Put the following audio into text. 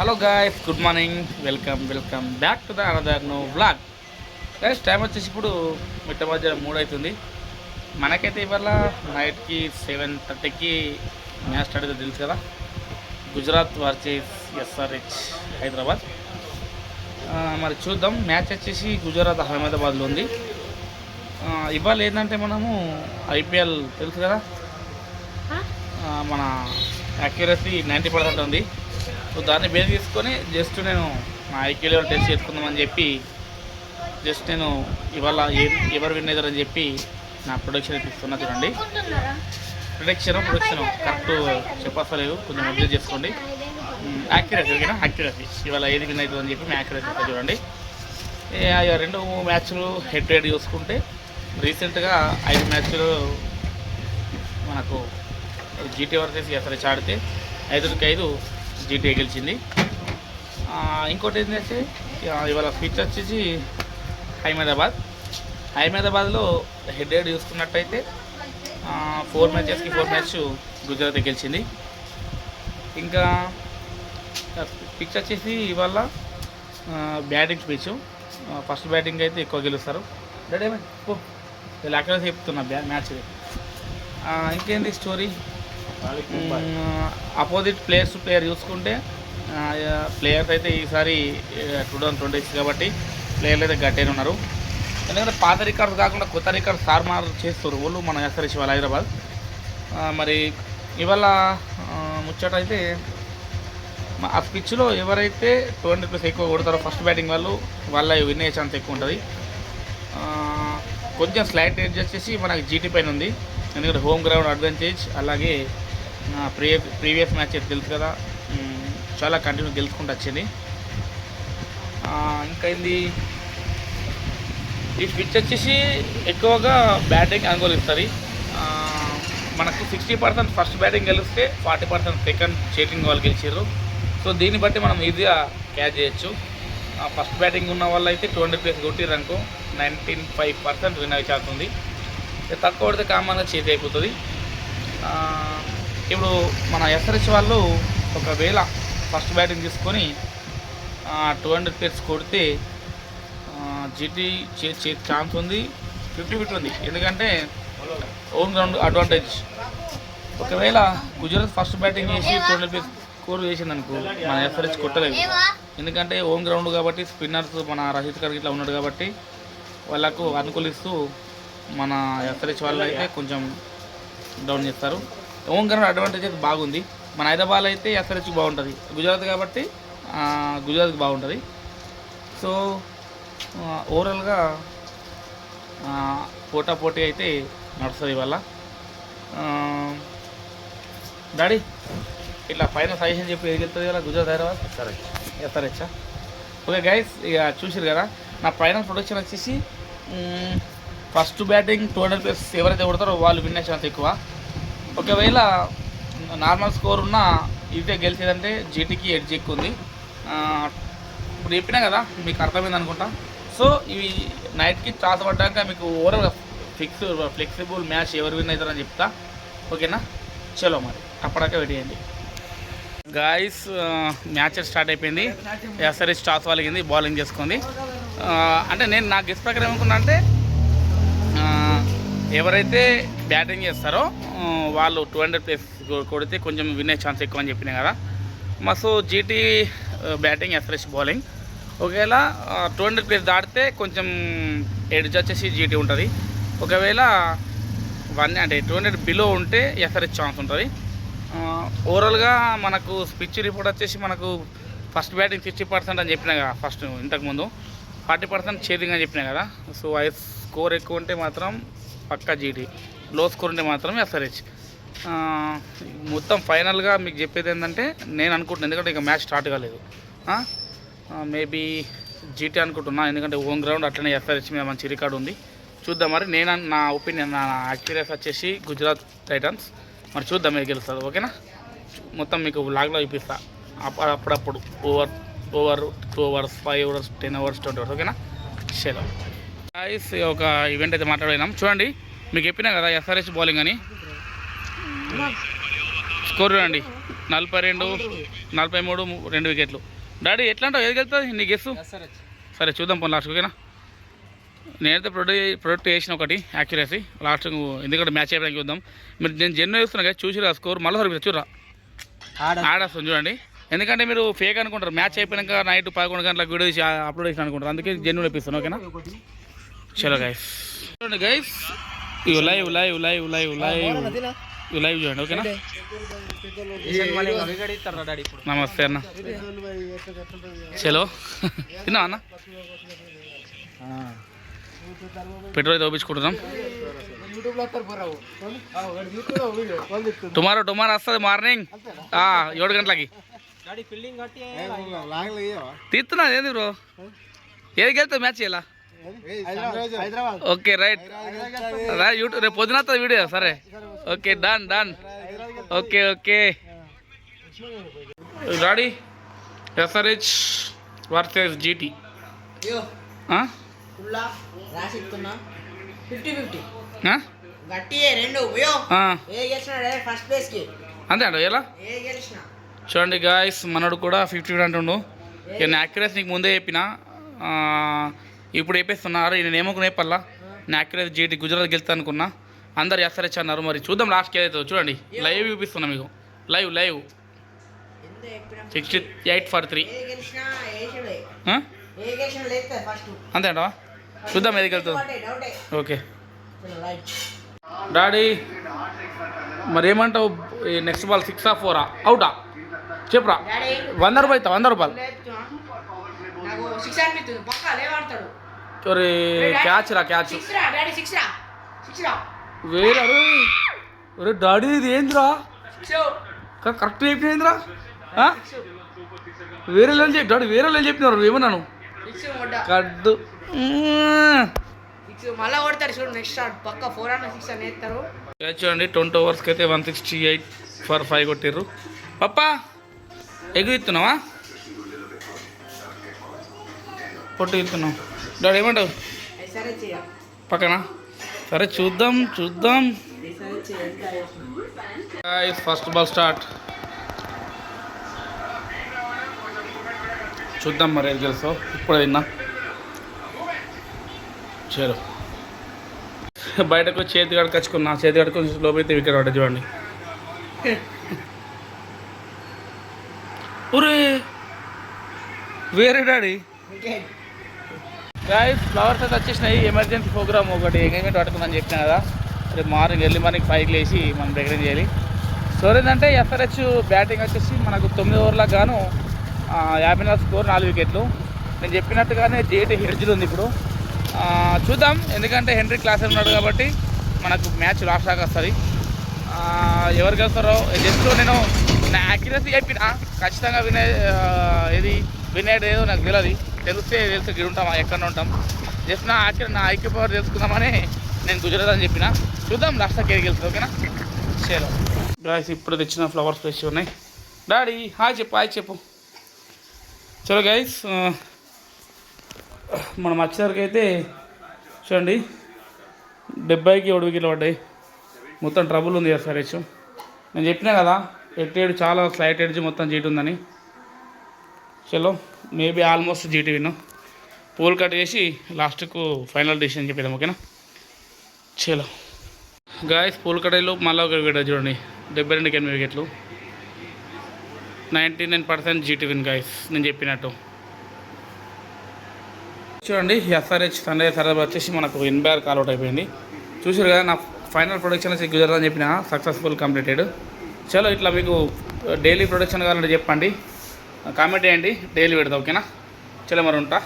Hello guys, good morning. Welcome back to the another no vlog. Guys, time వచ్చేసి ఇప్పుడు మిట్ట మధ్య 3 అవుతుంది. మనకైతే ఇవాళ నైట్కి 7:30కి మ్యాచ్ స్టార్ట్ అయితే తెలుసు కదా. Gujarat versus SRH Hyderabad. మరి చూద్దాం. మ్యాచ్ వచ్చేసి గుజరాత్ అహ్మదాబాద్లో ఉంది. ఇవాళ ఏంటంటే మనము ఐపీఎల్ తెలుసు కదా, మన యాక్యురసీ 90% ఉంది. సో దాన్ని బేస్ తీసుకొని జస్ట్ నేను నా ఐక్యూ లెవెల్ టెస్ట్ చేసుకుందామని చెప్పి జస్ట్ నేను ఇవాళ ఎవరు విన్ అవుతారు అని చెప్పి నా ప్రొడక్షన్ అయితే ఇస్తున్నా. చూడండి, ప్రొడక్షన్ కరెక్ట్ చెప్పలేదు, కొంచెం అబ్జర్వ్ చేసుకోండి. యాక్యురసీ ఓకేనా, యాక్యురసీ ఇవాళ ఏది విన్ అవుతుంది అని చెప్పి మేము యాక్యురసీ ఇస్తాను. చూడండి, 2 మ్యాచ్లు హెడ్ టు హెడ్ చూసుకుంటే రీసెంట్గా 5 మ్యాచ్లు మనకు జీటీ వర్సెస్ ఎస్ఆర్హెచ్ ఆడితే 5-5 జీటీ గెలిచింది. ఇంకోటి ఏంటంటే ఇవాళ పిచ్ వచ్చేసి అహ్మదాబాద్లో హెడ్ హెడ్ చూసుకున్నట్టయితే 4 మ్యాచెస్కి 4 మ్యాచ్ గుజరాత్ గెలిచింది. ఇంకా పిచ్ వచ్చేసి ఇవాళ బ్యాటింగ్ పిచ్. ఫస్ట్ బ్యాటింగ్ అయితే ఎక్కువ గెలుస్తారు. అక్కడ చెప్తున్నా మ్యాచ్. ఇంకేంటి స్టోరీ, అపోజిట్ ప్లేయర్ చూసుకుంటే ప్లేయర్స్ అయితే ఈసారి 2026 కాబట్టి ప్లేయర్లు అయితే గట్టేనే ఉన్నారు. ఎందుకంటే పాత రికార్డ్స్ కాకుండా కొత్త రికార్డ్స్ తారుమారు చేస్తారు వాళ్ళు మన ఎస్ఆర్హెచ్ వాళ్ళ హైదరాబాద్. మరి ఇవాళ ముచ్చట అయితే ఆ పిచ్లో ఎవరైతే 200+ ఎక్కువ కొడతారో ఫస్ట్ బ్యాటింగ్ వాళ్ళ విన్ అయ్యే ఛాన్స్ ఎక్కువ ఉంటుంది. కొంచెం స్లైట్ ఎడ్జ్ వచ్చేసి మనకి జీటీ పైన ఉంది. ఎందుకంటే హోమ్ గ్రౌండ్ అడ్వాంటేజ్, అలాగే ప్రీవియస్ మ్యాచ్ తెలుసు కదా, చాలా కంటిన్యూ గెలుచుకుంటూ వచ్చింది. ఇంకా ఇది ఈ పిచ్ వచ్చేసి ఎక్కువగా బ్యాటింగ్ అనుకూలిస్తుంది. మనకు 60% ఫస్ట్ బ్యాటింగ్ గెలిస్తే 40% సెకండ్ చేటింగ్ వాళ్ళు గెలిచారు. సో దీన్ని బట్టి మనం ఈజీగా క్యాచ్ చేయొచ్చు. ఫస్ట్ బ్యాటింగ్ ఉన్న వాళ్ళు అయితే 200+ కొట్టిరనుకో 95% విన్ అయ్యే ఛాన్స్ ఉంది. తక్కువ కొడితే కామన్గా చేతి అయిపోతుంది. ఇప్పుడు మన ఎస్ఆర్హెచ్ వాళ్ళు ఒకవేళ ఫస్ట్ బ్యాటింగ్ తీసుకొని 200+ కొడితే జీటీ చేతి ఛాన్స్ ఉంది, 50-50 ఉంది. ఎందుకంటే హోమ్ గ్రౌండ్ అడ్వాంటేజ్. ఒకవేళ గుజరాత్ ఫస్ట్ బ్యాటింగ్ చేసి 200+ స్కోర్ చేసిందనుకో మన ఎస్ఆర్హెచ్ కొట్టలేదు. ఎందుకంటే హోమ్ గ్రౌండ్ కాబట్టి స్పిన్నర్స్ మన రషీద్ ఖాన్ ఇట్లా ఉన్నాడు కాబట్టి వాళ్ళకు అనుకూలిస్తూ మన ఎస్ఆర్హెచ్ వాళ్ళు అయితే కొంచెం డౌన్ చేస్తారు. హోమ్ గ్రౌండ్ అడ్వాంటేజ్ అయితే బాగుంది. మన హైదరాబాద్ అయితే ఎస్ఆర్హెచ్కి బాగుంటుంది, గుజరాత్ కాబట్టి గుజరాత్కి బాగుంటుంది. సో ఓవరాల్గా పోటీ అయితే నడుస్తుంది ఇవాళ. డాడీ ఇట్లా ఫైనల్ సజెషన్ చెప్పి ఏం చెప్తుంది కదా, Gujarat Hyderabad SRH. Okay guys, ఇక చూసారు కదా నా ఫైనల్ ప్రొడక్షన్ వచ్చేసి ఫస్ట్ బ్యాటింగ్ 200+ ఎవరైతే కొడతారో వాళ్ళు విన్ అయ్యే ఛాన్స్ ఎక్కువ. ఒకవేళ నార్మల్ స్కోర్ ఉన్న ఇదే గెలిచేదంటే జీటీకి ఎడ్జ్ ఎక్కువ ఉంది. ఇప్పుడు చెప్పినా కదా, మీకు అర్థమైంది అనుకుంటా. సో ఇవి నైట్కి టాస్ పడ్డాక మీకు ఓవరాల్ ఫ్లెక్సిబుల్ మ్యాచ్ ఎవరు విన్ అవుతారని చెప్తా. ఓకేనా, చలో మరి అప్పటిదాకా వెయిట్ చేయండి. గాయస్, మ్యాచ్ స్టార్ట్ అయిపోయింది. ఎస్ఆర్హెచ్ టాస్ వాళ్ళకింది, బౌలింగ్ చేసుకుంది. అంటే నేను నా గెస్ ప్రకారం ఏమనుకున్నా అంటే ఎవరైతే బ్యాటింగ్ చేస్తారో వాళ్ళు 200+ కొడితే కొంచెం విన్ అయ్యే ఛాన్స్ ఎక్కువ అని చెప్పినా కదా. So GT batting, SRH bowling. ఒకవేళ 200+ దాటితే కొంచెం ఎడ్జ్ వచ్చేసి జీటీ ఉంటుంది. ఒకవేళ 1 అంటే 200 బిలో ఉంటే ఎస్ఆర్హెచ్ ఛాన్స్ ఉంటుంది. ఓవరాల్గా మనకు పిచ్ రిపోర్ట్ వచ్చేసి మనకు ఫస్ట్ బ్యాటింగ్ 60% అని చెప్పినా కదా, ఫస్ట్ ఇంతకుముందు 40% చేతింగ్ అని చెప్పినా కదా. సో స్కోర్ ఎక్కువ ఉంటే మాత్రం పక్కా జీటీ, లో స్కోర్ ఉంటే మాత్రం ఎస్ఆర్హెచ్. మొత్తం ఫైనల్గా మీకు చెప్పేది ఏంటంటే నేను అనుకుంటున్నాను, ఎందుకంటే ఇక మ్యాచ్ స్టార్ట్ కాలేదు, మేబీ జీటీ అనుకుంటున్నా. ఎందుకంటే హోమ్ గ్రౌండ్ అట్లనే ఎస్ఆర్హెచ్ మీద మంచి రికార్డు ఉంది. చూద్దాం మరి. నా ఒపీనియన్, నా యాక్చువల్స్ వచ్చేసి గుజరాత్ టైటన్స్. మరి చూద్దాం ఏది గెలుస్తుంది. ఓకేనా, మొత్తం మీకు వ్లాగ్లో చూపిస్తా అప్పుడప్పుడు. Over 2 hours, 5 hours, 10 hours, 20 hours. ఓకేనా, చలో గైస్. ఒక ఈవెంట్ అయితే మాట్లాడినాం. చూడండి, మీకు చెప్పినా కదా ఎస్ఆర్హెచ్ బౌలింగ్ అని. స్కోర్ చూడండి, 42, 43, 2 వికెట్లు. డాడీ ఎట్లా అంటావు, ఏది గెలుతుంది నీ గెస్సు? సరే చూద్దాం పోనీ లాస్ట్, ఓకేనా? నేనైతే ప్రొడక్ట్ వేసిన ఒకటి యాక్యురసీ లాస్ట్, ఎందుకంటే మ్యాచ్ అయిపోయాక చూద్దాం. మీరు నేను జెన్యున్ చూస్తున్నా కదా, చూసిరా స్కోర్ మళ్ళీ చూడరా ఆడేస్తుంది చూడండి. ఎందుకంటే మీరు ఫేక్ అనుకుంటారు, మ్యాచ్ అయిపోయాక నైట్ 11 గంటలకు వీడియో చేసి అప్లోడ్ చేసిన అనుకుంటారు, అందుకే జెన్యున్ ఇప్పిస్తాను, ఓకేనా? చలో గైస్ చూడండి గైస్, ఇవి live live live live live live చూడండి, ఓకేనా? నమస్తే అన్న, చలో తిన్నా అన్న, పెట్రోల్ తోపించుకుంటున్నాం. టుమారో వస్తుంది మార్నింగ్ 7 గంటలకి తీస్తున్నా. ఏంది బ్రో, ఏది గెలుతుంది మ్యాచ్ ఇలా? ఓకే రైట్, యూట్యూబ్ రేపు పొద్దున వస్తుంది వీడియో. సరే okay, done. Okay ready. SRH versus GT. అంతే అంట ఎలా చూడండి గాయస్, మనోడు కూడా 50 అంటుండు. నేను యాక్యురస్ నీకు ముందే చెప్పిన, ఇప్పుడు వేపిస్తున్నారు. నేను ఏమనుకున్నా చెప్పల్లా, నేను యాక్యురస్ జీటీ గుజరాత్ గెలుతా అనుకున్నా, అందరు ఎస్ఆర్హెచ్ అన్నారు. మరి చూద్దాం లాస్ట్కి ఏదైతే. చూడండి లైవ్ చూపిస్తున్నా మీకు, లైవ్ 68 for 3 అంతే అంటవా? చూద్దాం ఏది వెళ్తుంది. ఓకే డాడీ, మరి ఏమంటావు, నెక్స్ట్ బాల్ 6 or 4 అవుటా చెప్పురా? 100 రూపాయలు అవుతా, 100 రూపాయలు. క్యాచ్ వేరే డాడీ, ఇది ఏంద్రా కరెక్ట్ చెప్పినేంద్రా? వేరే డాడీ వేరే చెప్పినారు, ఏమన్నాను కడ్డు మళ్ళా కొడతారు చూడు, నెక్స్ట్ పక్క 4 or 6 అని వేస్తారు. చూడండి 20 ఓవర్స్కి అయితే 168 for 5 కొట్టిర్రు. పప్పా ఎగు ఇస్తున్నావా? పొట్టు ఇస్తున్నావు డాడీ, ఏమంటావు పక్కన? సరే చూద్దాం. ఫస్ట్ బాల్ స్టార్ట్, చూద్దాం మరి ఏది గెలుస్తావు. ఇప్పుడు విన్నా చలో, బయటకు చేతి కడుకొచ్చుకున్నా, చేతి కడుకొని లోపైతే వికెట్ పడ్డా చూడండి. ఒరే వేరే డాడీ గాయస్, ఫ్లవర్స్ అయితే వచ్చేసినాయి. ఎమర్జెన్సీ ప్రోగ్రామ్ ఒకటి ఎంగేజ్మెంట్ పట్టుకుందని చెప్పినా కదా, రేపు ఎర్లీ మార్నింగ్ 5కి లేచి మనం దగ్గర చేయాలి. స్కోర్ ఏంటంటే ఎస్ఆర్హెచ్ బ్యాటింగ్ వచ్చేసి మనకు 9 ఓవర్లకు గాను 50 స్కోర్ 4 వికెట్లు. నేను చెప్పినట్టుగానే జేటీ హెడ్జ్లు ఉంది ఇప్పుడు. చూద్దాం, ఎందుకంటే హెన్రీ క్లాస్ ఉన్నాడు కాబట్టి మనకు మ్యాచ్ లాస్ట్ దాకా వస్తుంది. ఎవరు గెలుస్తారో జస్ట్ నేను నా యాక్యురసీ చెప్పిన, ఖచ్చితంగా వినేది ఏదో నాకు తెలిస్తే గిడి ఉంటాం, ఎక్కడ ఉంటాం. జస్ట్ నా ఐక్య పవర్ తెలుసుకుందామని నేను గుజరాత్ అని చెప్పిన. చూద్దాం లాస్ట్ దాకా గెలుస్తుంది, ఓకేనా? చలో గాయస్, ఇప్పుడు తెచ్చిన ఫ్లవర్స్ ఫ్రెష్ ఉన్నాయి. డాడీ హాయ్ చెప్పు. చలో గైస్, మనం వచ్చేసరికి అయితే చూడండి 70కి 7 వికెట్లు పడ్డాయి. మొత్తం ట్రబుల్ ఉంది ఎస్ఆర్హెచ్. నేను చెప్పినా కదా ఎడ్ చాలా స్లైట్ ఎడ్జ్ మొత్తం జీటీ ఉందని. చలో మేబీ ఆల్మోస్ట్ జీటీ విన్నాం. పోల్ కట్ చేసి లాస్ట్కు ఫైనల్ డెసిషన్ చెప్పేద్దాం, ఓకేనా? చలో గాయస్, పోల్ కట్టలో మళ్ళీ ఒక వికెట్ చూడండి, 72కి 8 వికెట్లు, 99% జీటీ విన్ గాయస్, నేను చెప్పినట్టు. చూడండి ఎస్ఆర్హెచ్ సన్ రైజర్స్ హైదరాబాద్ వచ్చేసి మనకు ఇన్బైర్ కాల్అవుట్ అయిపోయింది. చూసారు కదా, నా ఫైనల్ ప్రొడక్షన్ వచ్చి గుజరాత్ అని చెప్పిన, సక్సెస్ఫుల్ కంప్లీటెడ్. చలో ఇట్లా మీకు డైలీ ప్రొడక్షన్ కావాలంటే చెప్పండి, కామెంట్ చేయండి, డైలీ పెడతా, ఓకేనా? చలో మరి ఉంటా.